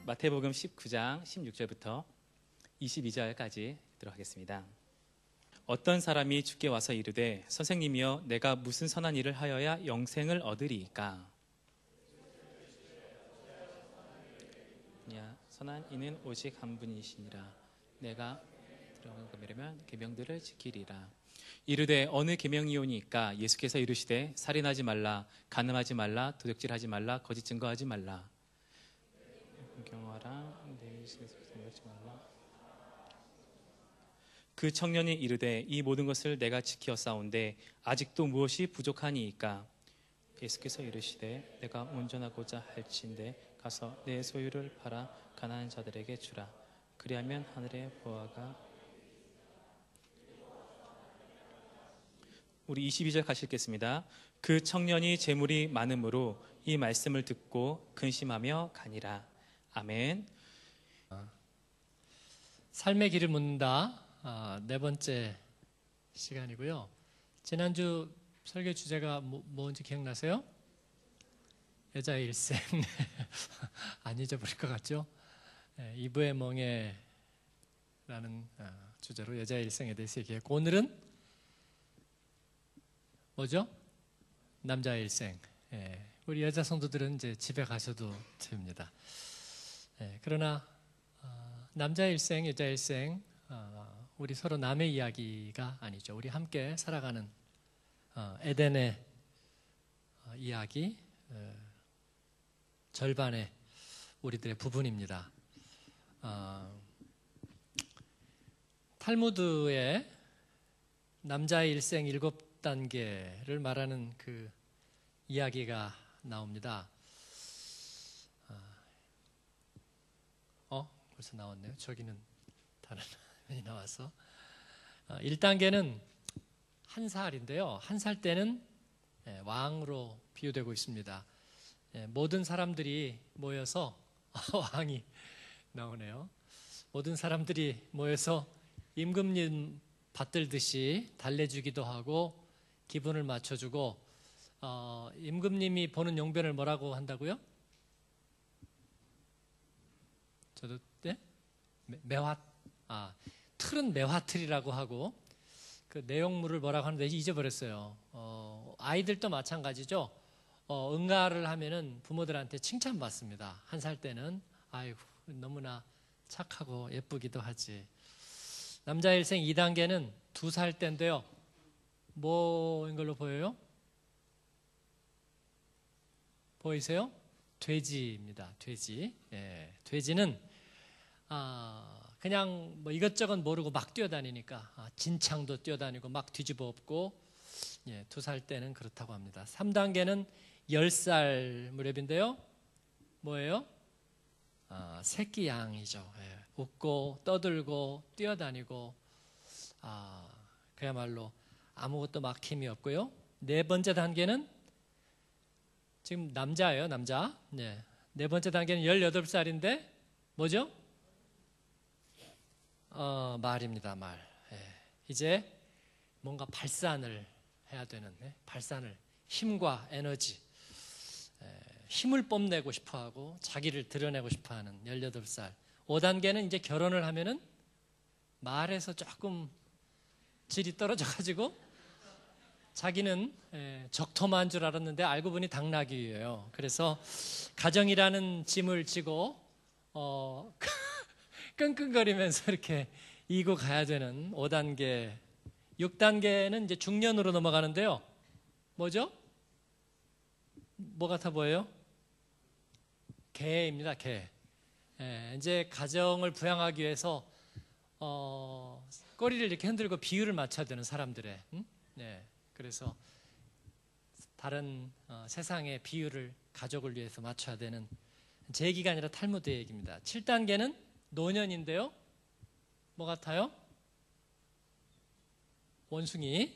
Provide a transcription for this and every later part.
마태복음 19장 16절부터 22절까지 듣도록 하겠습니다. 어떤 사람이 주께 와서 이르되 선생님이여 내가 무슨 선한 일을 하여야 영생을 얻으리이까? 선한 이는 오직 한 분이시니라. 내가 들어가면 계명들을 지키리라. 이르되 어느 계명이오니까? 예수께서 이르시되 살인하지 말라, 간음하지 말라, 도둑질하지 말라, 거짓 증거하지 말라. 경화라 말라. 그 청년이 이르되 이 모든 것을 내가 지키었사온데 아직도 무엇이 부족하니이까? 예수께서 이르시되 내가 온전하고자 할진대 가서 내 소유를 팔아 가난한 자들에게 주라. 그리하면 하늘의 보화가. 우리 22절 같이 읽겠습니다. 그 청년이 재물이 많음으로 이 말씀을 듣고 근심하며 가니라. 아멘. 삶의 길을 묻는다. 네 번째 시간이고요. 지난주 설교 주제가 뭔지 기억나세요? 여자의 일생. 안 잊어버릴 것 같죠? 이브의 멍에라는 주제로 여자의 일생에 대해서 얘기했고, 오늘은 뭐죠? 남자의 일생. 우리 여자 성도들은 이제 집에 가셔도 됩니다. 그러나 남자의 일생, 여자의 일생, 우리 서로 남의 이야기가 아니죠. 우리 함께 살아가는 에덴의 이야기, 절반의 우리들의 부분입니다. 탈무드의 남자의 일생 7단계를 말하는 그 이야기가 나옵니다. 벌써 나왔네요. 저기는 다른 화면이 나와서. 1단계는 한 살인데요. 한 살 때는 왕으로 비유되고 있습니다. 모든 사람들이 모여서 왕이 나오네요. 모든 사람들이 모여서 임금님 받들듯이 달래주기도 하고 기분을 맞춰주고, 임금님이 보는 용변을 뭐라고 한다고요? 저도 매화, 틀은 매화틀이라고 하고, 그 내용물을 뭐라고 하는데 잊어버렸어요. 아이들도 마찬가지죠. 응가를 하면은 부모들한테 칭찬받습니다. 한 살 때는 아이고 너무나 착하고 예쁘기도 하지. 남자 일생 2단계는 2살 때인데요. 뭐인 걸로 보여요? 보이세요? 돼지입니다. 돼지. 돼지는 그냥 뭐 이것저것 모르고 막 뛰어다니니까 진창도 뛰어다니고 막 뒤집어 엎고, 2살 때는 그렇다고 합니다. 3단계는 10살 무렵인데요. 뭐예요? 새끼 양이죠. 웃고 떠들고 뛰어다니고, 그야말로 아무것도 막힘이 없고요. 네 번째 단계는 지금 남자예요. 남자. 네 번째 단계는 18살인데 뭐죠? 말입니다. 말. 이제 뭔가 발산을 해야 되는, 발산을, 힘과 에너지, 힘을 뽐내고 싶어하고 자기를 드러내고 싶어하는 18살. 5단계는 이제 결혼을 하면은 말에서 조금 질이 떨어져가지고 자기는 적토마한 줄 알았는데 알고 보니 당나귀예요. 그래서 가정이라는 짐을 지고 끙끙거리면서 이렇게 이고 가야 되는 5단계. 6단계는 이제 중년으로 넘어가는데요. 뭐죠? 뭐 같아 보여요? 개입니다. 개. 이제 가정을 부양하기 위해서 꼬리를 이렇게 흔들고 비율을 맞춰야 되는 사람들의, 그래서 다른 세상의 비율을 가족을 위해서 맞춰야 되는, 제 얘기가 아니라 탈무드 얘기입니다. 7단계는 노년인데요. 뭐 같아요? 원숭이.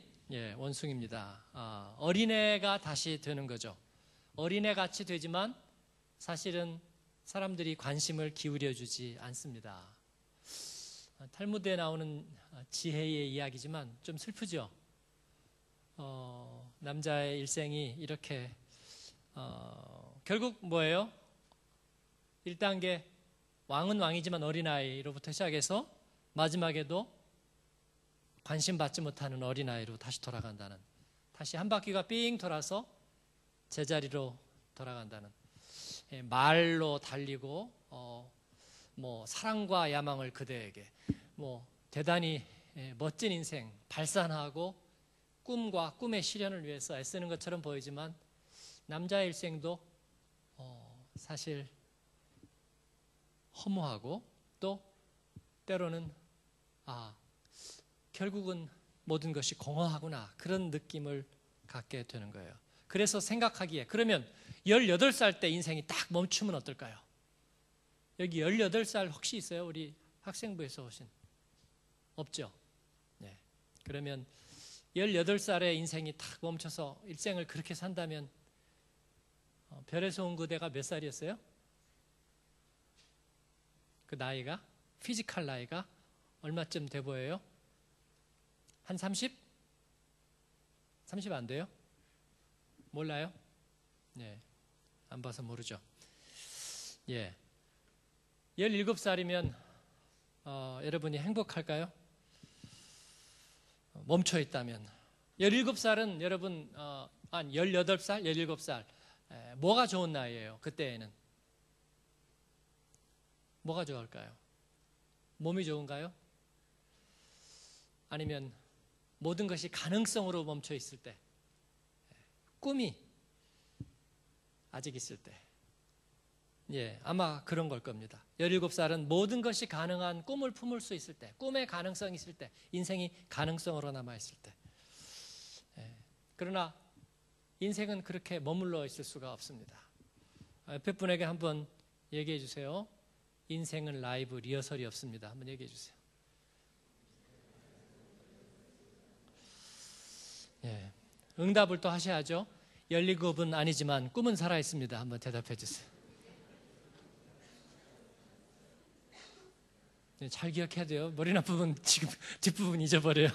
원숭이입니다. 어린애가 다시 되는 거죠. 어린애 같이 되지만 사실은 사람들이 관심을 기울여 주지 않습니다. 탈무드에 나오는 지혜의 이야기지만 좀 슬프죠. 남자의 일생이 이렇게 결국 뭐예요? 1단계 왕은 왕이지만 어린아이로부터 시작해서 마지막에도 관심 받지 못하는 어린아이로 다시 돌아간다는, 다시 한 바퀴가 삥 돌아서 제자리로 돌아간다는, 말로 달리고 뭐 사랑과 야망을 그대에게, 뭐 대단히 멋진 인생 발산하고 꿈과 꿈의 실현을 위해서 애쓰는 것처럼 보이지만 남자의 일생도 사실 허무하고 또 때로는 결국은 모든 것이 공허하구나, 그런 느낌을 갖게 되는 거예요. 그래서 생각하기에, 그러면 18살 때 인생이 딱 멈추면 어떨까요? 여기 18살 혹시 있어요? 우리 학생부에서 오신? 없죠? 네. 그러면 18살의 인생이 딱 멈춰서 일생을 그렇게 산다면 별에서 온 그대가 몇 살이었어요? 그 나이가? 피지컬 나이가 얼마쯤 돼 보여요? 한 30? 30 안 돼요? 몰라요? 네. 안 봐서 모르죠. 예. 17살이면 여러분이 행복할까요? 멈춰 있다면. 17살은 여러분 한 18살, 17살 뭐가 좋은 나이예요? 그때에는 뭐가 좋을까요? 몸이 좋은가요? 아니면 모든 것이 가능성으로 멈춰 있을 때, 꿈이 아직 있을 때, 아마 그런 걸 겁니다. 17살은 모든 것이 가능한 꿈을 품을 수 있을 때, 꿈의 가능성이 있을 때, 인생이 가능성으로 남아있을 때. 그러나 인생은 그렇게 머물러 있을 수가 없습니다. 옆에 분에게 한번 얘기해 주세요. 인생은 라이브 리허설이 없습니다. 한번 얘기해 주세요. 응답을 또 하셔야죠. 17은 아니지만 꿈은 살아있습니다. 한번 대답해 주세요. 잘 기억해야 돼요. 머리 나쁘면 지금 뒷부분 잊어버려요.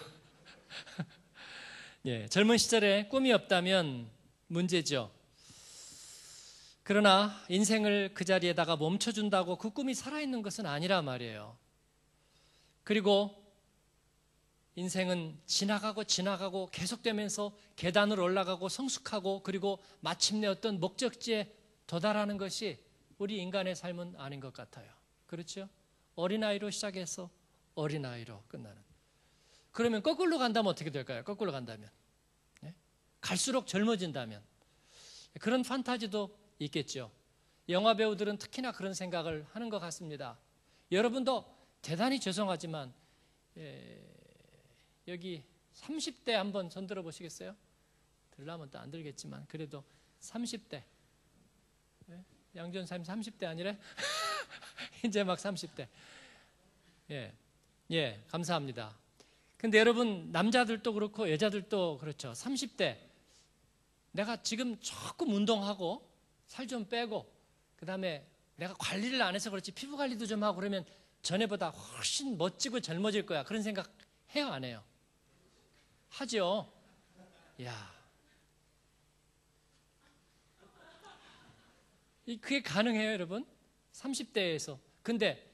젊은 시절에 꿈이 없다면 문제죠. 그러나 인생을 그 자리에다가 멈춰준다고 그 꿈이 살아있는 것은 아니라 말이에요. 그리고 인생은 지나가고 계속되면서 계단을 올라가고 성숙하고 그리고 마침내 어떤 목적지에 도달하는 것이 우리 인간의 삶은 아닌 것 같아요. 그렇죠? 어린아이로 시작해서 어린아이로 끝나는. 그러면 거꾸로 간다면 어떻게 될까요? 거꾸로 간다면. 갈수록 젊어진다면. 그런 판타지도 있겠죠. 영화 배우들은 특히나 그런 생각을 하는 것 같습니다. 여러분도 대단히 죄송하지만 여기 30대 한번 손 들어 보시겠어요? 들라면 또 안 들겠지만 그래도 30대. 양전사님 30대 아니래? 이제 막 30대. 감사합니다. 근데 여러분, 남자들도 그렇고 여자들도 그렇죠. 30대. 내가 지금 조금 운동하고 살 좀 빼고 그 다음에 내가 관리를 안 해서 그렇지 피부 관리도 좀 하고 그러면 전에보다 훨씬 멋지고 젊어질 거야. 그런 생각 해요, 안 해요? 하죠. 그게 가능해요, 여러분? 30대에서. 근데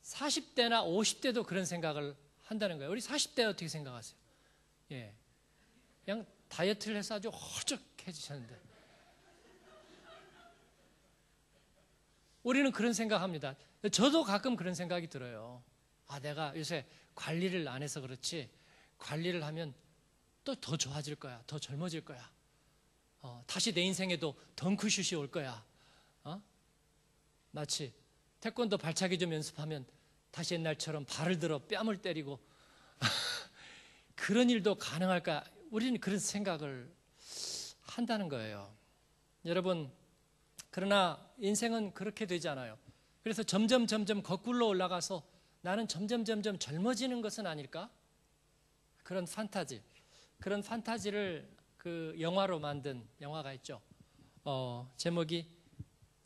40대나 50대도 그런 생각을 한다는 거예요. 우리 40대 어떻게 생각하세요? 그냥 다이어트를 해서 아주 허적해지셨는데. 우리는 그런 생각합니다. 저도 가끔 그런 생각이 들어요. 내가 요새 관리를 안 해서 그렇지 관리를 하면 또 더 좋아질 거야. 더 젊어질 거야. 다시 내 인생에도 덩크슛이 올 거야. 마치 태권도 발차기 좀 연습하면 다시 옛날처럼 발을 들어 뺨을 때리고 그런 일도 가능할까? 우리는 그런 생각을 한다는 거예요. 여러분, 그러나 인생은 그렇게 되지 않아요. 그래서 점점 거꾸로 올라가서 나는 점점 젊어지는 것은 아닐까? 그런 판타지를 그 영화로 만든 영화가 있죠. 제목이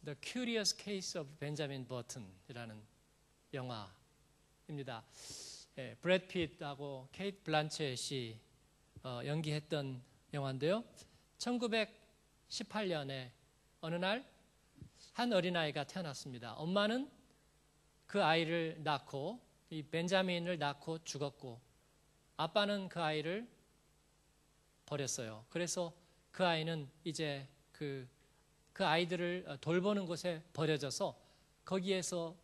The Curious Case of Benjamin Button이라는 영화입니다. 브래드 핏하고 케이트 블란쳇이 연기했던 영화인데요. 1918년에 어느 날 한 어린아이가 태어났습니다. 엄마는 그 아이를 낳고 이 벤자민을 낳고 죽었고 아빠는 그 아이를 버렸어요. 그래서 그 아이는 이제 그 아이들을 돌보는 곳에 버려져서 거기에서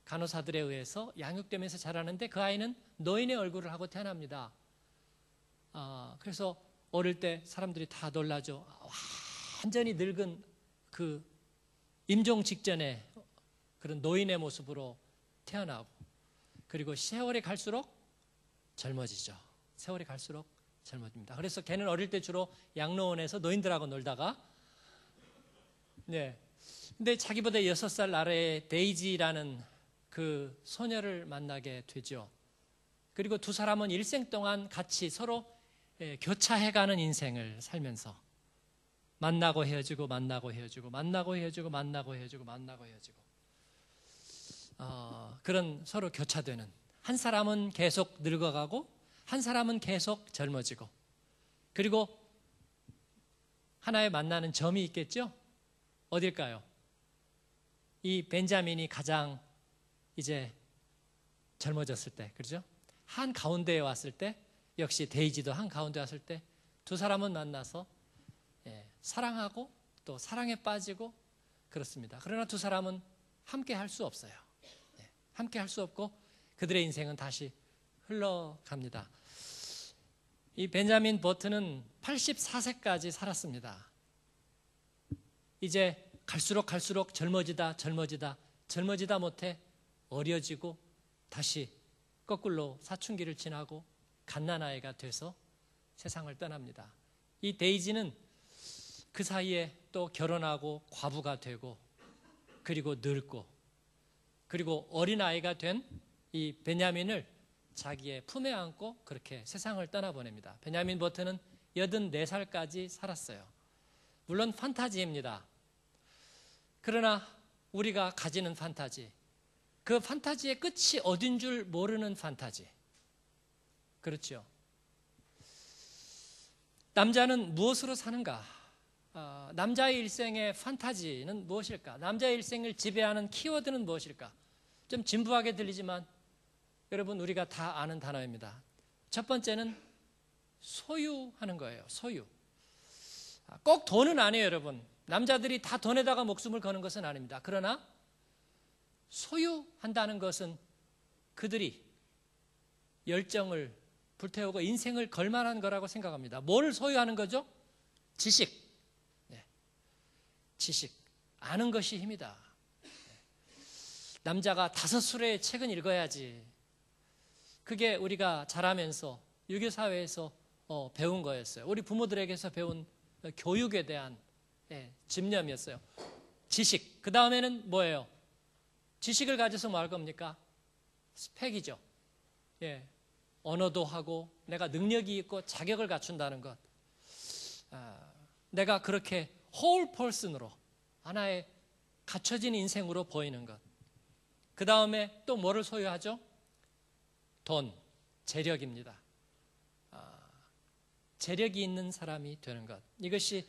간호사들에 의해서 양육되면서 자라는데 그 아이는 노인의 얼굴을 하고 태어납니다. 그래서 어릴 때 사람들이 다 놀라죠. 완전히 늙은 그 임종 직전에 그런 노인의 모습으로 태어나고 그리고 세월이 갈수록 젊어지죠. 세월이 갈수록 젊어집니다. 그래서 걔는 어릴 때 주로 양로원에서 노인들하고 놀다가 근데 자기보다 6살 아래의 데이지라는 그 소녀를 만나게 되죠. 그리고 두 사람은 일생 동안 같이 서로 교차해가는 인생을 살면서 만나고 헤어지고 만나고 헤어지고 만나고 헤어지고 만나고 헤어지고 만나고 헤어지고 그런 서로 교차되는 한 사람은 계속 늙어가고 한 사람은 계속 젊어지고 그리고 하나의 만나는 점이 있겠죠? 어딜까요? 이 벤자민이 가장 이제 젊어졌을 때, 그렇죠? 한 가운데에 왔을 때, 역시 데이지도 한 가운데 왔을 때 두 사람은 만나서 사랑하고 또 사랑에 빠지고 그렇습니다. 그러나 두 사람은 함께 할 수 없어요. 함께 할 수 없고 그들의 인생은 다시 흘러갑니다. 이 벤자민 버튼은 84세까지 살았습니다. 이제 갈수록 젊어지다 못해 어려지고 다시 거꾸로 사춘기를 지나고 갓난아이가 돼서 세상을 떠납니다. 이 데이지는 그 사이에 또 결혼하고 과부가 되고 그리고 늙고 그리고 어린아이가 된 이 베냐민을 자기의 품에 안고 그렇게 세상을 떠나보냅니다. 베냐민 버튼은 84살까지 살았어요. 물론 판타지입니다. 그러나 우리가 가지는 판타지, 그 판타지의 끝이 어딘 줄 모르는 판타지. 그렇죠. 남자는 무엇으로 사는가? 남자의 일생의 판타지는 무엇일까? 남자의 일생을 지배하는 키워드는 무엇일까? 좀 진부하게 들리지만 여러분 우리가 다 아는 단어입니다. 첫 번째는 소유하는 거예요. 소유. 꼭 돈은 아니에요, 여러분. 남자들이 다 돈에다가 목숨을 거는 것은 아닙니다. 그러나 소유한다는 것은 그들이 열정을 불태우고 인생을 걸 만한 거라고 생각합니다. 뭘 소유하는 거죠? 지식. 지식. 아는 것이 힘이다. 남자가 5수레의 책은 읽어야지. 그게 우리가 자라면서 유교 사회에서 배운 거였어요. 우리 부모들에게서 배운 교육에 대한 집념이었어요. 지식. 그 다음에는 뭐예요? 지식을 가져서 뭐 할 겁니까? 스펙이죠. 언어도 하고 내가 능력이 있고 자격을 갖춘다는 것. 내가 그렇게 whole person으로 하나의 갖춰진 인생으로 보이는 것. 그 다음에 또 뭐를 소유하죠? 돈, 재력입니다. 재력이 있는 사람이 되는 것. 이것이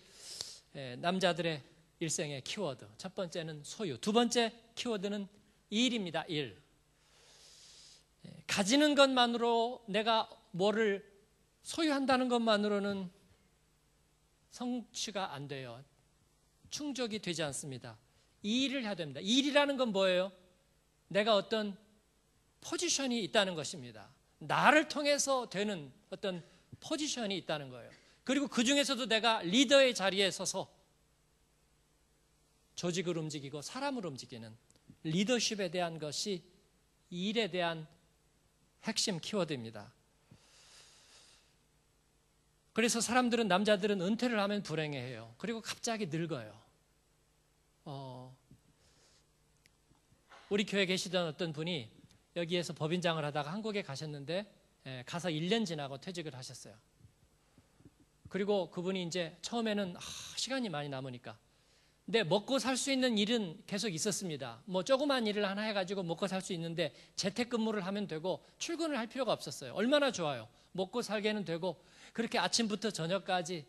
남자들의 일생의 키워드. 첫 번째는 소유. 두 번째 키워드는 일입니다. 일. 가지는 것만으로 내가 뭐를 소유한다는 것만으로는 성취가 안 돼요. 충족이 되지 않습니다. 이 일을 해야 됩니다. 일이라는 건 뭐예요? 내가 어떤 포지션이 있다는 것입니다. 나를 통해서 되는 어떤 포지션이 있다는 거예요. 그리고 그 중에서도 내가 리더의 자리에 서서 조직을 움직이고 사람을 움직이는 리더십에 대한 것이 일에 대한 핵심 키워드입니다. 그래서 사람들은, 남자들은 은퇴를 하면 불행해해요. 그리고 갑자기 늙어요. 우리 교회에 계시던 어떤 분이 여기에서 법인장을 하다가 한국에 가셨는데 가서 1년 지나고 퇴직을 하셨어요. 그리고 그분이 이제 처음에는 시간이 많이 남으니까, 근데 먹고 살 수 있는 일은 계속 있었습니다. 뭐 조그만 일을 하나 해가지고 먹고 살 수 있는데 재택근무를 하면 되고 출근을 할 필요가 없었어요. 얼마나 좋아요. 먹고 살게는 되고 그렇게 아침부터 저녁까지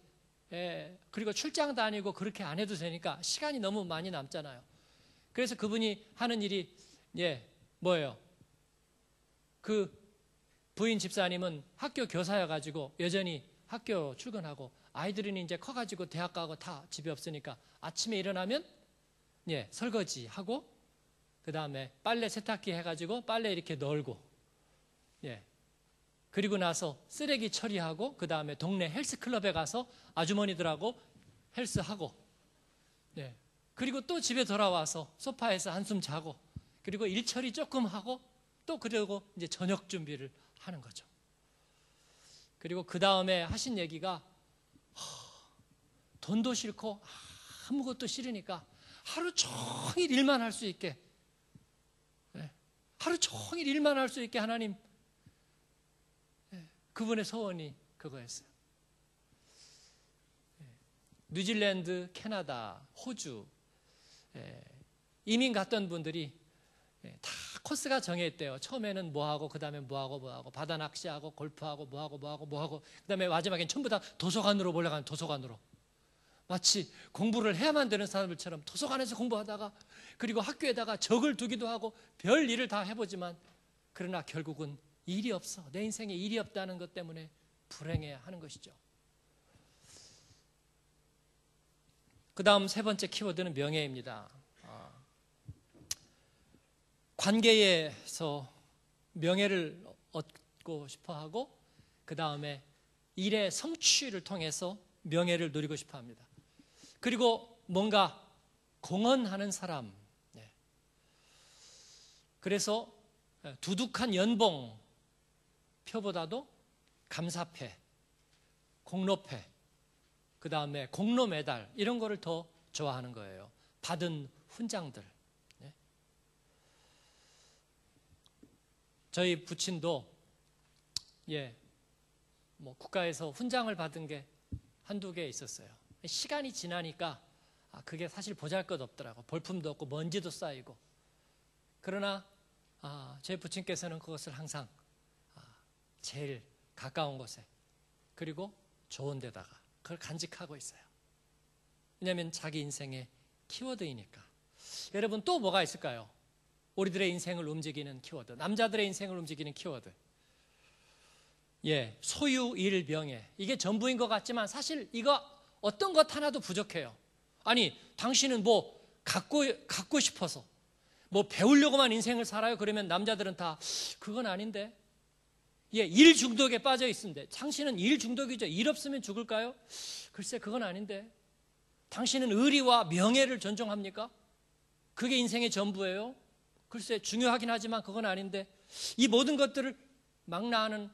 그리고 출장 다니고 그렇게 안 해도 되니까 시간이 너무 많이 남잖아요. 그래서 그분이 하는 일이 뭐예요? 그 부인 집사님은 학교 교사여가지고 여전히 학교 출근하고, 아이들은 이제 커가지고 대학 가고 다 집에 없으니까 아침에 일어나면 설거지하고, 그 다음에 빨래 세탁기 해가지고 빨래 이렇게 널고, 그리고 나서 쓰레기 처리하고, 그 다음에 동네 헬스클럽에 가서 아주머니들하고 헬스하고, 그리고 또 집에 돌아와서 소파에서 한숨 자고, 그리고 일 처리 조금 하고, 또 그러고 이제 저녁 준비를 하는 거죠. 그리고 그 다음에 하신 얘기가, 돈도 싫고 아무것도 싫으니까 하루 종일 일만 할 수 있게, 하루 종일 일만 할 수 있게 하나님, 그분의 소원이 그거였어요. 뉴질랜드, 캐나다, 호주 이민 갔던 분들이 다 코스가 정해있대요. 처음에는 뭐하고, 그 다음에 뭐하고, 바다 낚시하고, 골프하고, 뭐하고, 그 다음에 마지막엔 전부 다 도서관으로 몰려가는, 도서관으로. 마치 공부를 해야만 되는 사람들처럼 도서관에서 공부하다가, 그리고 학교에다가 적을 두기도 하고 별 일을 다 해보지만, 그러나 결국은 일이 없어. 내 인생에 일이 없다는 것 때문에 불행해 하는 것이죠. 그 다음 세 번째 키워드는 명예입니다. 관계에서 명예를 얻고 싶어 하고, 그 다음에 일의 성취를 통해서 명예를 누리고 싶어 합니다. 그리고 뭔가 공헌하는 사람. 그래서 두둑한 연봉 표보다도 감사패, 공로패, 그 다음에 공로 메달, 이런 거를 더 좋아하는 거예요. 받은 훈장들. 저희 부친도 국가에서 훈장을 받은 게 한두 개 있었어요. 시간이 지나니까 그게 사실 보잘것없더라고. 볼품도 없고 먼지도 쌓이고. 그러나 제 부친께서는 그것을 항상 제일 가까운 곳에, 그리고 좋은 데다가 그걸 간직하고 있어요. 왜냐하면 자기 인생의 키워드이니까. 여러분, 또 뭐가 있을까요? 우리들의 인생을 움직이는 키워드, 남자들의 인생을 움직이는 키워드. 소유, 일, 명예. 이게 전부인 것 같지만 사실 이거 어떤 것 하나도 부족해요. 아니, 당신은 뭐 갖고 싶어서, 뭐 배우려고만 인생을 살아요? 그러면 남자들은 다 그건 아닌데. 일 중독에 빠져 있는데, 당신은 일 중독이죠. 일 없으면 죽을까요? 글쎄, 그건 아닌데. 당신은 의리와 명예를 존중합니까? 그게 인생의 전부예요? 글쎄, 중요하긴 하지만 그건 아닌데. 이 모든 것들을 망라하는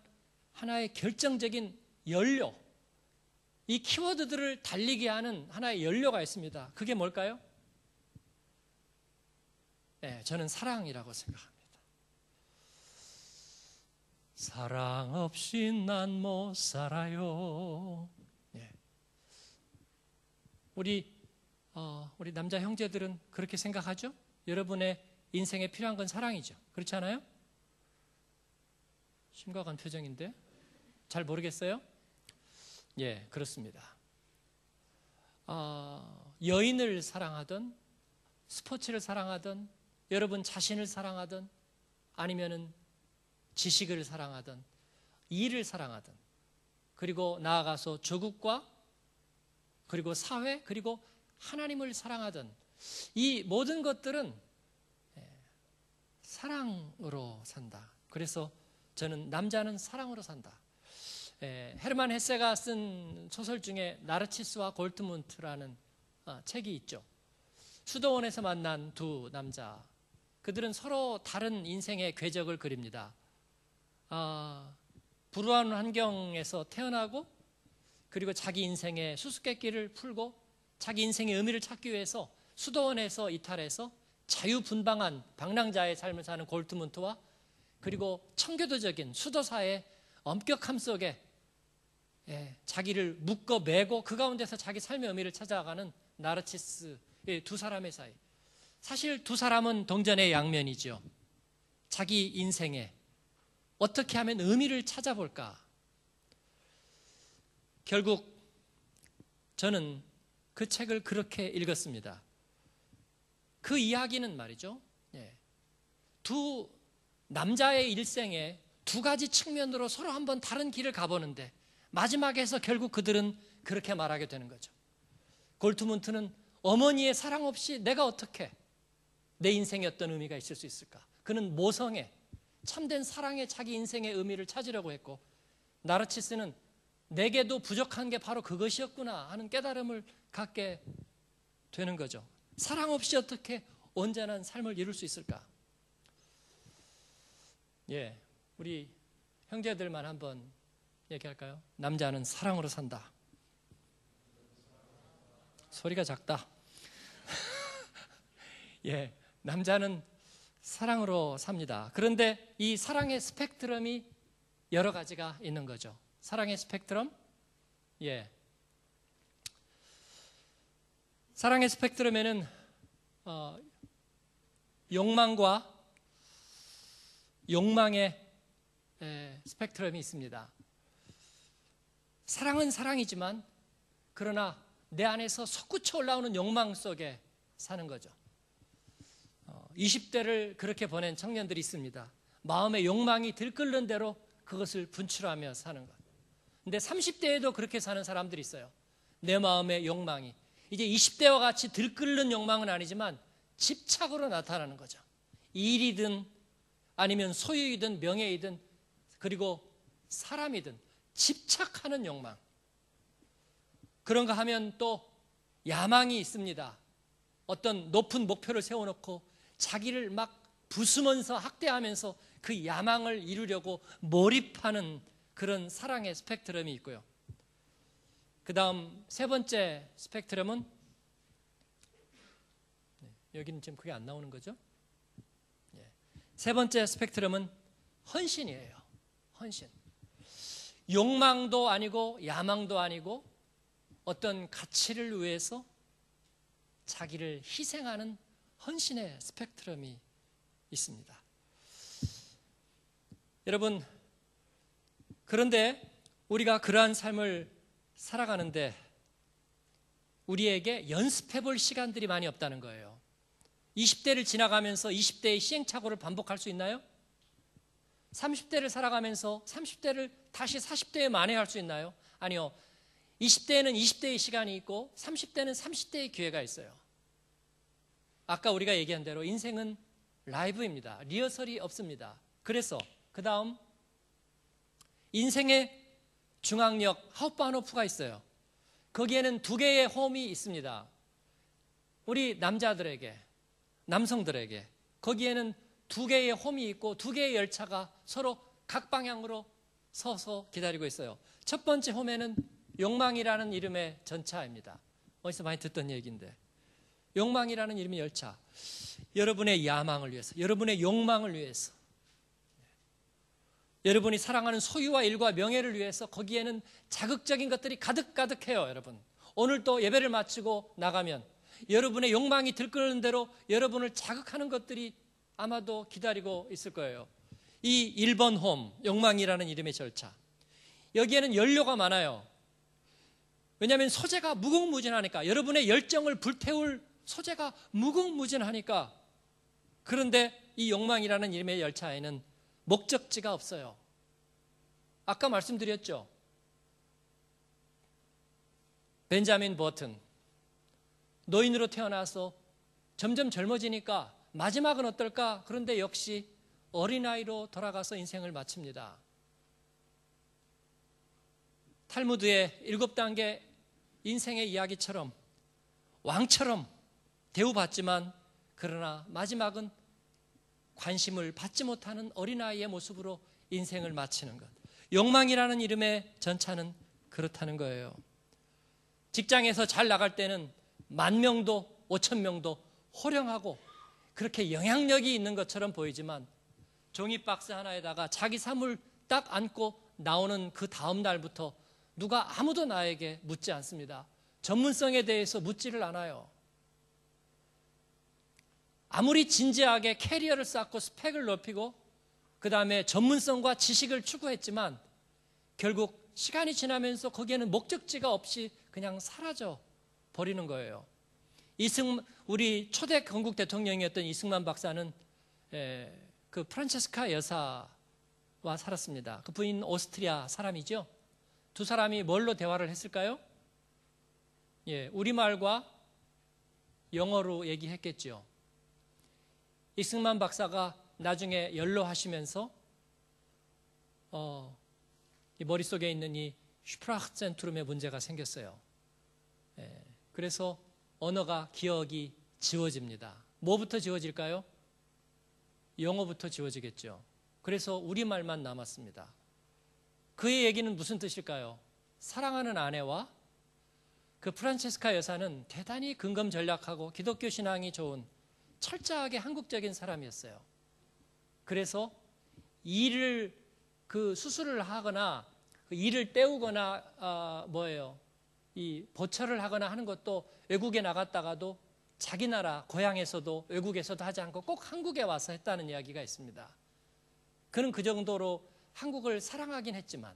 하나의 결정적인 연료, 이 키워드들을 달리게 하는 하나의 연료가 있습니다. 그게 뭘까요? 저는 사랑이라고 생각합니다. 사랑 없이 난 못 살아요. 우리 남자 형제들은 그렇게 생각하죠? 여러분의 인생에 필요한 건 사랑이죠. 그렇지 않아요? 심각한 표정인데 잘 모르겠어요? 그렇습니다. 여인을 사랑하든, 스포츠를 사랑하든, 여러분 자신을 사랑하든, 아니면은 지식을 사랑하든, 일을 사랑하든, 그리고 나아가서 조국과, 그리고 사회, 그리고 하나님을 사랑하든, 이 모든 것들은 사랑으로 산다. 그래서 저는 남자는 사랑으로 산다. 헤르만 헤세가 쓴 소설 중에 나르치스와 골트문트라는 책이 있죠. 수도원에서 만난 두 남자, 그들은 서로 다른 인생의 궤적을 그립니다. 불우한 환경에서 태어나고, 그리고 자기 인생의 수수께끼를 풀고 자기 인생의 의미를 찾기 위해서 수도원에서 이탈해서 자유분방한 방랑자의 삶을 사는 골트문트와, 그리고 청교도적인 수도사의 엄격함 속에 자기를 묶어 매고 그 가운데서 자기 삶의 의미를 찾아가는 나르치스, 두 사람의 사이. 사실 두 사람은 동전의 양면이죠. 자기 인생에 어떻게 하면 의미를 찾아볼까? 결국 저는 그 책을 그렇게 읽었습니다. 그 이야기는 말이죠, 두 남자의 일생에 두 가지 측면으로 서로 한번 다른 길을 가보는데 마지막에서 결국 그들은 그렇게 말하게 되는 거죠. 골트문트는 어머니의 사랑 없이 내가 어떻게 내 인생에 어떤 의미가 있을 수 있을까? 그는 모성애, 참된 사랑에 자기 인생의 의미를 찾으려고 했고, 나르치스는 내게도 부족한 게 바로 그것이었구나 하는 깨달음을 갖게 되는 거죠. 사랑 없이 어떻게 온전한 삶을 이룰 수 있을까? 예, 우리 형제들만 한번 얘기할까요? 남자는 사랑으로 산다. 소리가 작다. 예, 남자는 사랑으로 삽니다. 그런데 이 사랑의 스펙트럼이 여러 가지가 있는 거죠. 사랑의 스펙트럼? 예. 사랑의 스펙트럼에는 욕망과 욕망의 스펙트럼이 있습니다. 사랑은 사랑이지만 그러나 내 안에서 솟구쳐 올라오는 욕망 속에 사는 거죠. 20대를 그렇게 보낸 청년들이 있습니다. 마음의 욕망이 들끓는 대로 그것을 분출하며 사는 것. 근데 30대에도 그렇게 사는 사람들이 있어요. 내 마음의 욕망이 이제 20대와 같이 들끓는 욕망은 아니지만 집착으로 나타나는 거죠. 일이든 아니면 소유이든 명예이든 그리고 사람이든 집착하는 욕망. 그런가 하면 또 야망이 있습니다. 어떤 높은 목표를 세워놓고 자기를 막 부수면서 학대하면서 그 야망을 이루려고 몰입하는 그런 사랑의 스펙트럼이 있고요. 그 다음 세 번째 스펙트럼은, 여기는 지금 그게 안 나오는 거죠? 세 번째 스펙트럼은 헌신이에요. 헌신. 욕망도 아니고 야망도 아니고 어떤 가치를 위해서 자기를 희생하는 헌신의 스펙트럼이 있습니다. 여러분, 그런데 우리가 그러한 삶을 살아가는데 우리에게 연습해 볼 시간들이 많이 없다는 거예요. 20대를 지나가면서 20대의 시행착오를 반복할 수 있나요? 30대를 살아가면서 30대를 다시 40대에 만회할 수 있나요? 아니요. 20대에는 20대의 시간이 있고 30대는 30대의 기회가 있어요. 아까 우리가 얘기한 대로 인생은 라이브입니다. 리허설이 없습니다. 그래서 그 다음 인생의 중앙역 하upt바노프가 있어요. 거기에는 두 개의 홈이 있습니다. 우리 남자들에게, 남성들에게 거기에는 두 개의 홈이 있고 두 개의 열차가 서로 각 방향으로 서서 기다리고 있어요. 첫 번째 홈에는 욕망이라는 이름의 전차입니다. 어디서 많이 듣던 얘기인데, 욕망이라는 이름의 열차. 여러분의 야망을 위해서, 여러분의 욕망을 위해서, 여러분이 사랑하는 소유와 일과 명예를 위해서 거기에는 자극적인 것들이 가득가득해요. 여러분, 오늘 또 예배를 마치고 나가면 여러분의 욕망이 들끓는 대로 여러분을 자극하는 것들이 아마도 기다리고 있을 거예요. 이 1번 홈, 욕망이라는 이름의 절차, 여기에는 연료가 많아요. 왜냐하면 소재가 무궁무진하니까, 여러분의 열정을 불태울 소재가 무궁무진하니까. 그런데 이 욕망이라는 이름의 열차에는 목적지가 없어요. 아까 말씀드렸죠. 벤자민 버튼, 노인으로 태어나서 점점 젊어지니까 마지막은 어떨까? 그런데 역시 어린아이로 돌아가서 인생을 마칩니다. 탈무드의 7단계 인생의 이야기처럼 왕처럼 대우받지만 그러나 마지막은 관심을 받지 못하는 어린아이의 모습으로 인생을 마치는 것. 욕망이라는 이름의 전차는 그렇다는 거예요. 직장에서 잘 나갈 때는 10,000명도 5,000명도 호령하고 그렇게 영향력이 있는 것처럼 보이지만 종이박스 하나에다가 자기 사물 딱 안고 나오는 그 다음 날부터 누가 아무도 나에게 묻지 않습니다. 전문성에 대해서 묻지를 않아요. 아무리 진지하게 캐리어를 쌓고 스펙을 높이고 그 다음에 전문성과 지식을 추구했지만 결국 시간이 지나면서 거기에는 목적지가 없이 그냥 사라져 버리는 거예요. 우리 초대 건국 대통령이었던 이승만 박사는 그 프란체스카 여사와 살았습니다. 그 부인 오스트리아 사람이죠. 두 사람이 뭘로 대화를 했을까요? 예, 우리말과 영어로 얘기했겠죠. 이승만 박사가 나중에 연로하시면서 이 머릿속에 있는 이 슈프라흐센트룸의 문제가 생겼어요. 예, 그래서 언어가 기억이 지워집니다. 뭐부터 지워질까요? 영어부터 지워지겠죠. 그래서 우리말만 남았습니다. 그의 얘기는 무슨 뜻일까요? 사랑하는 아내와 그 프란체스카 여사는 대단히 근검전략하고 기독교 신앙이 좋은 철저하게 한국적인 사람이었어요. 그래서 일을 수술을 하거나 일을 때우거나 이 보철을 하거나 하는 것도 외국에 나갔다가도 자기 나라 고향에서도 외국에서도 하지 않고 꼭 한국에 와서 했다는 이야기가 있습니다. 그는 그 정도로 한국을 사랑하긴 했지만,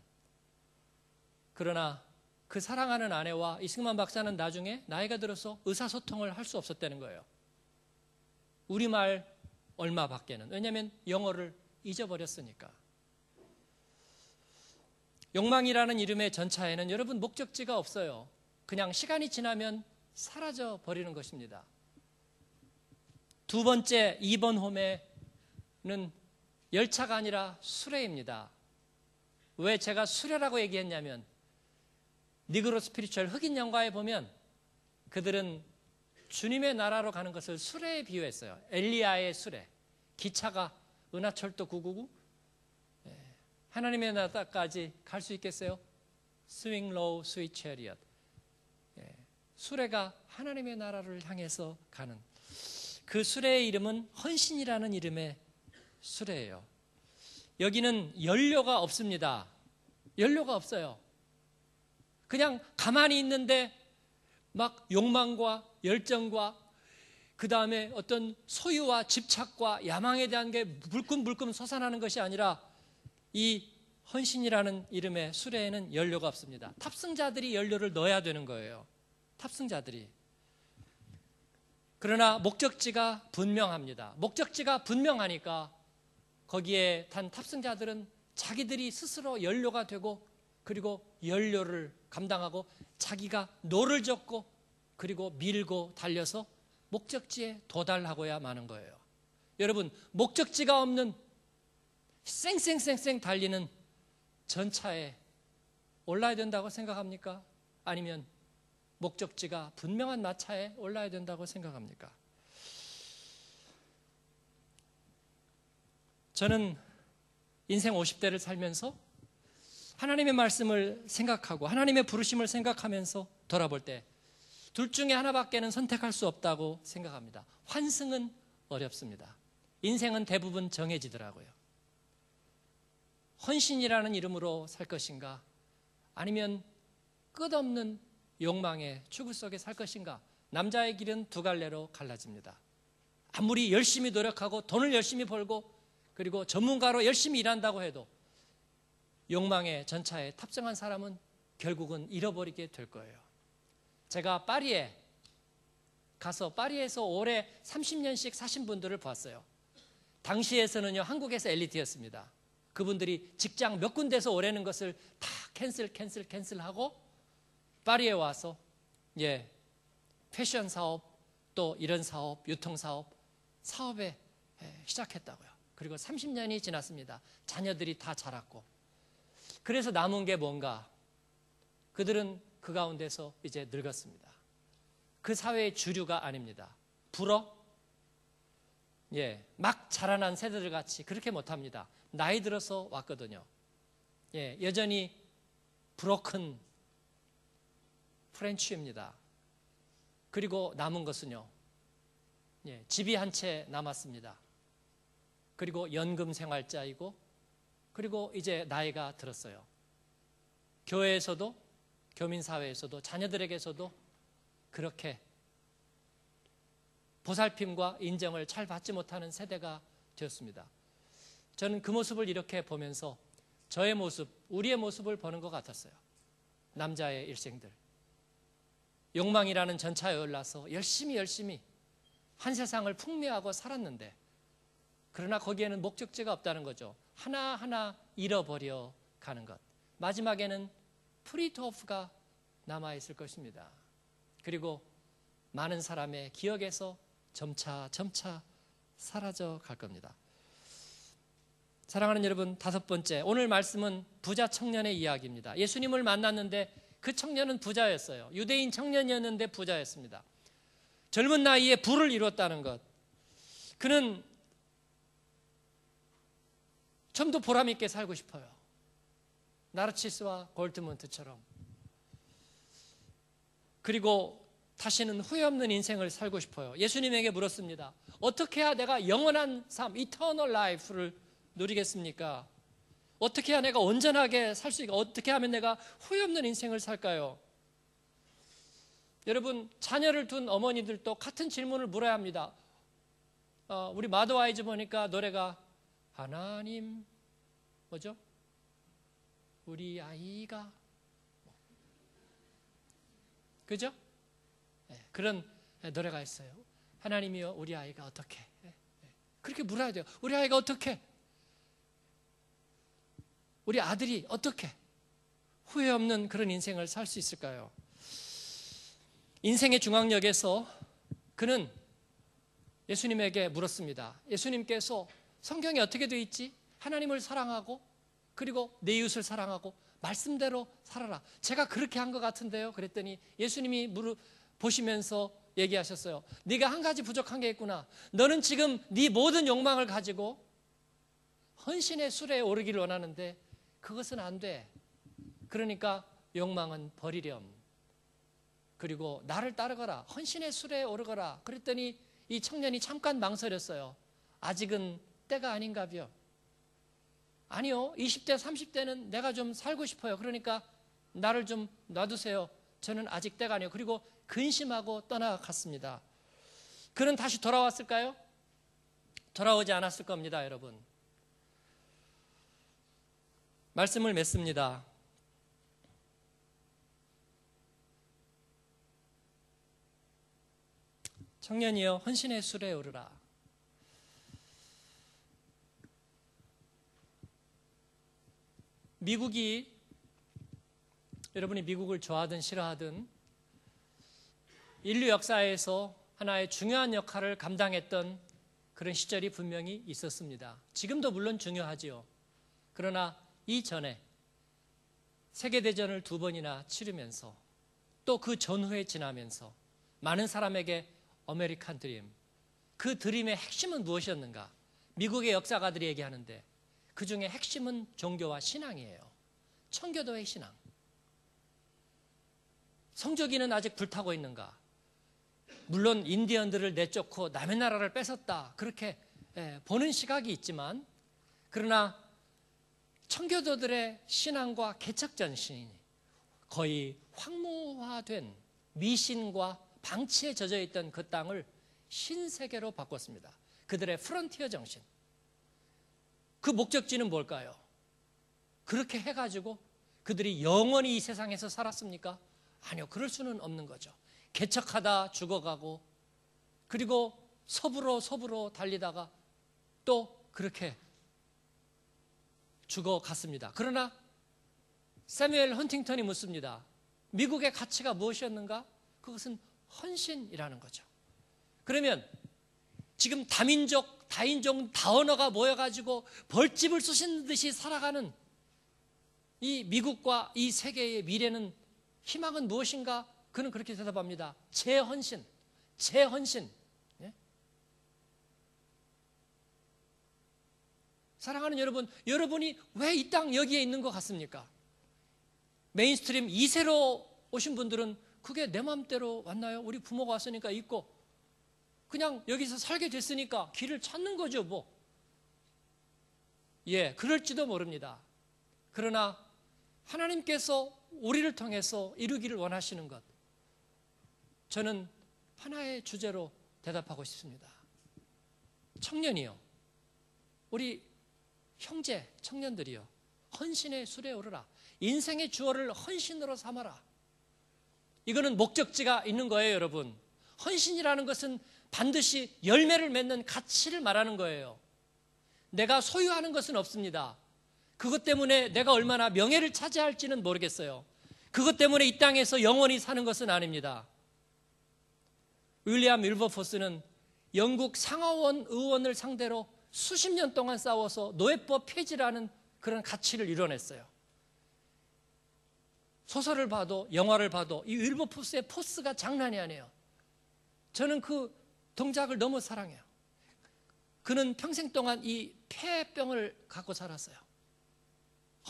그러나 그 사랑하는 아내와 이승만 박사는 나중에 나이가 들어서 의사소통을 할 수 없었다는 거예요. 우리말 얼마밖에는. 왜냐하면 영어를 잊어버렸으니까. 욕망이라는 이름의 전차에는 여러분 목적지가 없어요. 그냥 시간이 지나면 사라져 버리는 것입니다. 두 번째 2번 홈에는 열차가 아니라 수레입니다. 왜 제가 수레라고 얘기했냐면, 니그로 스피리추얼 흑인 영가에 보면 그들은 주님의 나라로 가는 것을 수레에 비유했어요. 엘리야의 수레. 기차가 은하철도 999 하나님의 나라까지 갈 수 있겠어요? Swing low, sweet chariot. 수레가 하나님의 나라를 향해서 가는 그 수레의 이름은 헌신이라는 이름의 수레예요. 여기는 연료가 없습니다. 연료가 없어요. 그냥 가만히 있는데 막 욕망과 열정과 그 다음에 어떤 소유와 집착과 야망에 대한 게 불끈불끈 솟아나는 것이 아니라, 이 헌신이라는 이름의 수레에는 연료가 없습니다. 탑승자들이 연료를 넣어야 되는 거예요. 탑승자들이. 그러나 목적지가 분명합니다. 목적지가 분명하니까 거기에 탄 탑승자들은 자기들이 스스로 연료가 되고, 그리고 연료를 감당하고 자기가 노를 젓고 그리고 밀고 달려서 목적지에 도달하고야 마는 거예요. 여러분, 목적지가 없는 쌩쌩쌩쌩 달리는 전차에 올라야 된다고 생각합니까? 아니면 목적지가 분명한 마차에 올라야 된다고 생각합니까? 저는 인생 50대를 살면서 하나님의 말씀을 생각하고 하나님의 부르심을 생각하면서 돌아볼 때 둘 중에 하나밖에는 선택할 수 없다고 생각합니다. 환승은 어렵습니다. 인생은 대부분 정해지더라고요. 헌신이라는 이름으로 살 것인가, 아니면 끝없는 욕망의 추구 속에 살 것인가. 남자의 길은 두 갈래로 갈라집니다. 아무리 열심히 노력하고 돈을 열심히 벌고 그리고 전문가로 열심히 일한다고 해도 욕망의 전차에 탑승한 사람은 결국은 잃어버리게 될 거예요. 제가 파리에 가서 파리에서 오래 30년씩 사신 분들을 봤어요. 당시에서는요, 한국에서 엘리트였습니다. 그분들이 직장 몇 군데서 오래는 것을 다 캔슬하고 파리에 와서 패션 사업, 또 이런 사업, 유통 사업에 시작했다고요. 그리고 30년이 지났습니다. 자녀들이 다 자랐고. 그래서 남은 게 뭔가? 그들은 그 가운데서 이제 늙었습니다. 그 사회의 주류가 아닙니다. 막 자라난 세대들 같이 그렇게 못합니다. 나이 들어서 왔거든요. 여전히 브로큰 프렌치입니다. 그리고 남은 것은요, 집이 한 채 남았습니다. 그리고 연금 생활자이고, 그리고 이제 나이가 들었어요. 교회에서도, 교민사회에서도, 자녀들에게서도 그렇게 보살핌과 인정을 잘 받지 못하는 세대가 되었습니다. 저는 그 모습을 이렇게 보면서 저의 모습, 우리의 모습을 보는 것 같았어요. 남자의 일생들. 욕망이라는 전차에 올라서 열심히 한 세상을 풍미하고 살았는데 그러나 거기에는 목적지가 없다는 거죠. 하나하나 잃어버려 가는 것. 마지막에는 프리토프가 남아있을 것입니다. 그리고 많은 사람의 기억에서 점차 사라져 갈 겁니다. 사랑하는 여러분, 5번째, 오늘 말씀은 부자 청년의 이야기입니다. 예수님을 만났는데 그 청년은 부자였어요. 유대인 청년이었는데 부자였습니다. 젊은 나이에 부를 이뤘다는 것. 그는 좀 더 보람 있게 살고 싶어요. 나르치스와 골드먼트처럼. 그리고 다시는 후회 없는 인생을 살고 싶어요. 예수님에게 물었습니다. 어떻게 해야 내가 영원한 삶, 이터널 라이프를 누리겠습니까? 어떻게 해야 내가 온전하게 살 수 있고 어떻게 하면 내가 후회 없는 인생을 살까요? 여러분, 자녀를 둔 어머니들도 같은 질문을 물어야 합니다. 우리 마더와이즈 보니까 노래가 하나님 뭐죠? 우리 아이가 그죠? 네, 그런 노래가 있어요. 하나님이여 우리 아이가 어떻게? 그렇게 물어야 돼요. 우리 아이가 어떻게? 우리 아들이 어떻게 후회 없는 그런 인생을 살 수 있을까요? 인생의 중앙역에서 그는 예수님에게 물었습니다. 예수님께서 성경에 어떻게 되어 있지? 하나님을 사랑하고 그리고 내 이웃을 사랑하고 말씀대로 살아라. 제가 그렇게 한 것 같은데요. 그랬더니 예수님이 보시면서 얘기하셨어요. 네가 한 가지 부족한 게 있구나. 너는 지금 네 모든 욕망을 가지고 헌신의 수레에 오르기를 원하는데 그것은 안 돼. 그러니까 욕망은 버리렴. 그리고 나를 따르거라. 헌신의 수레에 오르거라. 그랬더니 이 청년이 잠깐 망설였어요. 아직은 때가 아닌가벼. 아니요. 20대, 30대는 내가 좀 살고 싶어요. 그러니까 나를 좀 놔두세요. 저는 아직 때가 아니에요. 그리고 근심하고 떠나갔습니다. 그는 다시 돌아왔을까요? 돌아오지 않았을 겁니다, 여러분. 말씀을 맺습니다. 청년이여 헌신의 수레에 오르라. 미국이 여러분이 미국을 좋아하든 싫어하든 인류 역사에서 하나의 중요한 역할을 감당했던 그런 시절이 분명히 있었습니다. 지금도 물론 중요하지요. 그러나 이전에 세계대전을 2번이나 치르면서 또 그 전후에 지나면서 많은 사람에게 아메리칸 드림, 그 드림의 핵심은 무엇이었는가? 미국의 역사가들이 얘기하는데 그 중에 핵심은 종교와 신앙이에요. 청교도의 신앙. 성조기는 아직 불타고 있는가? 물론 인디언들을 내쫓고 남의 나라를 뺏었다. 그렇게 보는 시각이 있지만 그러나 청교도들의 신앙과 개척전신이 거의 황무화된 미신과 방치에 젖어 있던 그 땅을 신세계로 바꿨습니다. 그들의 프론티어 정신. 그 목적지는 뭘까요? 그렇게 해가지고 그들이 영원히 이 세상에서 살았습니까? 아니요. 그럴 수는 없는 거죠. 개척하다 죽어가고 그리고 서부로 달리다가 또 그렇게 죽어갔습니다. 그러나 세뮤엘 헌팅턴이 묻습니다. 미국의 가치가 무엇이었는가? 그것은 헌신이라는 거죠. 그러면 지금 다민족, 다인종, 다언어가 모여가지고 벌집을 쑤신 듯이 살아가는 이 미국과 이 세계의 미래는 희망은 무엇인가? 그는 그렇게 대답합니다. 재헌신. 예? 사랑하는 여러분, 여러분이 왜 이 땅 여기에 있는 것 같습니까? 메인스트림 2세로 오신 분들은 그게 내 마음대로 왔나요? 우리 부모가 왔으니까 있고 그냥 여기서 살게 됐으니까 길을 찾는 거죠, 뭐. 예, 그럴지도 모릅니다. 그러나 하나님께서 우리를 통해서 이루기를 원하시는 것, 저는 하나의 주제로 대답하고 싶습니다. 청년이요, 우리 형제 청년들이요, 헌신의 수레에 오르라. 인생의 주어를 헌신으로 삼아라. 이거는 목적지가 있는 거예요, 여러분. 헌신이라는 것은 반드시 열매를 맺는 가치를 말하는 거예요. 내가 소유하는 것은 없습니다. 그것 때문에 내가 얼마나 명예를 차지할지는 모르겠어요. 그것 때문에 이 땅에서 영원히 사는 것은 아닙니다. 윌리엄 윌버포스는 영국 상하원 의원을 상대로 수십 년 동안 싸워서 노예법 폐지라는 그런 가치를 이뤄냈어요. 소설을 봐도 영화를 봐도 이 윌버포스의 포스가 장난이 아니에요. 저는 그 동작을 너무 사랑해요. 그는 평생 동안 이 폐병을 갖고 살았어요.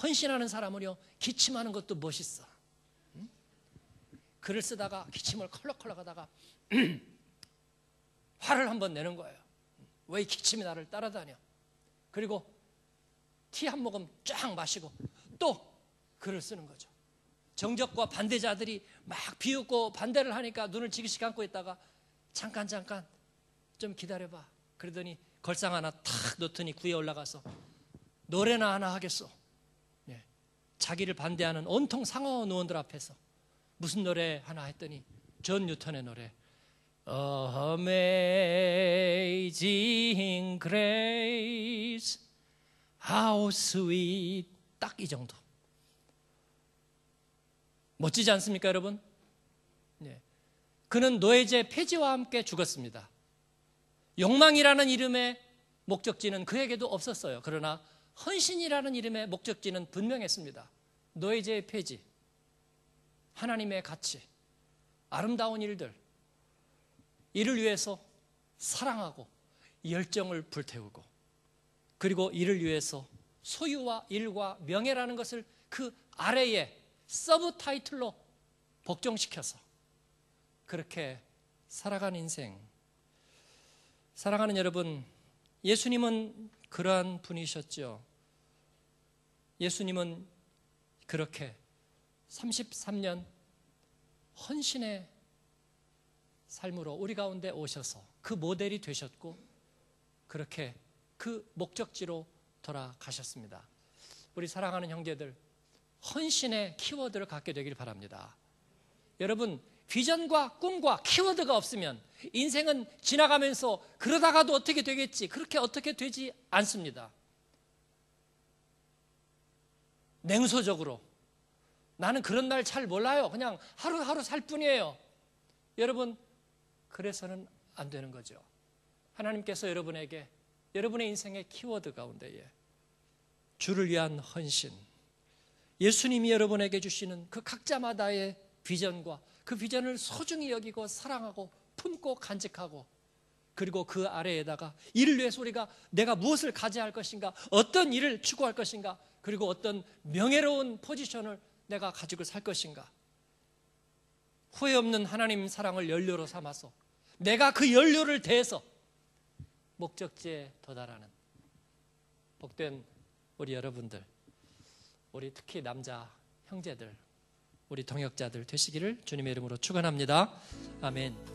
헌신하는 사람은요, 기침하는 것도 멋있어. 글을 쓰다가 기침을 컬럭컬럭 하다가 화를 한번 내는 거예요. 왜 이 기침이 나를 따라다녀? 그리고 티 한 모금 쫙 마시고 또 글을 쓰는 거죠. 정적과 반대자들이 막 비웃고 반대를 하니까 눈을 지그시 감고 있다가 잠깐 좀 기다려봐. 그러더니 걸상 하나 탁 놓더니 구에 올라가서 노래나 하나 하겠어. 예. 자기를 반대하는 온통 상하원 의원들 앞에서 무슨 노래 하나 했더니 존 뉴턴의 노래 Amazing Grace How Sweet, 딱 이 정도. 멋지지 않습니까, 여러분? 네. 그는 노예제 폐지와 함께 죽었습니다. 욕망이라는 이름의 목적지는 그에게도 없었어요. 그러나 헌신이라는 이름의 목적지는 분명했습니다. 노예제 폐지, 하나님의 가치, 아름다운 일들, 이를 위해서 사랑하고 열정을 불태우고, 그리고 이를 위해서 소유와 일과 명예라는 것을 그 아래에 서브 타이틀로 복종시켜서 그렇게 살아간 인생. 사랑하는 여러분, 예수님은 그러한 분이셨죠. 예수님은 그렇게 33년 헌신의 삶으로 우리 가운데 오셔서 그 모델이 되셨고, 그렇게 그 목적지로 돌아가셨습니다. 우리 사랑하는 형제들, 헌신의 키워드를 갖게 되길 바랍니다. 여러분, 비전과 꿈과 키워드가 없으면 인생은 지나가면서 그러다가도 어떻게 되겠지, 그렇게 어떻게 되지 않습니다. 냉소적으로 나는 그런 날 잘 몰라요, 그냥 하루하루 살 뿐이에요. 여러분, 그래서는 안 되는 거죠. 하나님께서 여러분에게 여러분의 인생의 키워드 가운데에 주를 위한 헌신, 예수님이 여러분에게 주시는 그 각자마다의 비전과 그 비전을 소중히 여기고 사랑하고 품고 간직하고, 그리고 그 아래에다가 이를 위해서 우리가 내가 무엇을 가져야 할 것인가, 어떤 일을 추구할 것인가, 그리고 어떤 명예로운 포지션을 내가 가지고 살 것인가, 후회 없는 하나님 사랑을 연료로 삼아서 내가 그 연료를 대해서 목적지에 도달하는 복된 우리 여러분들, 우리 특히 남자 형제들, 우리 동역자들 되시기를 주님의 이름으로 축원합니다. 아멘.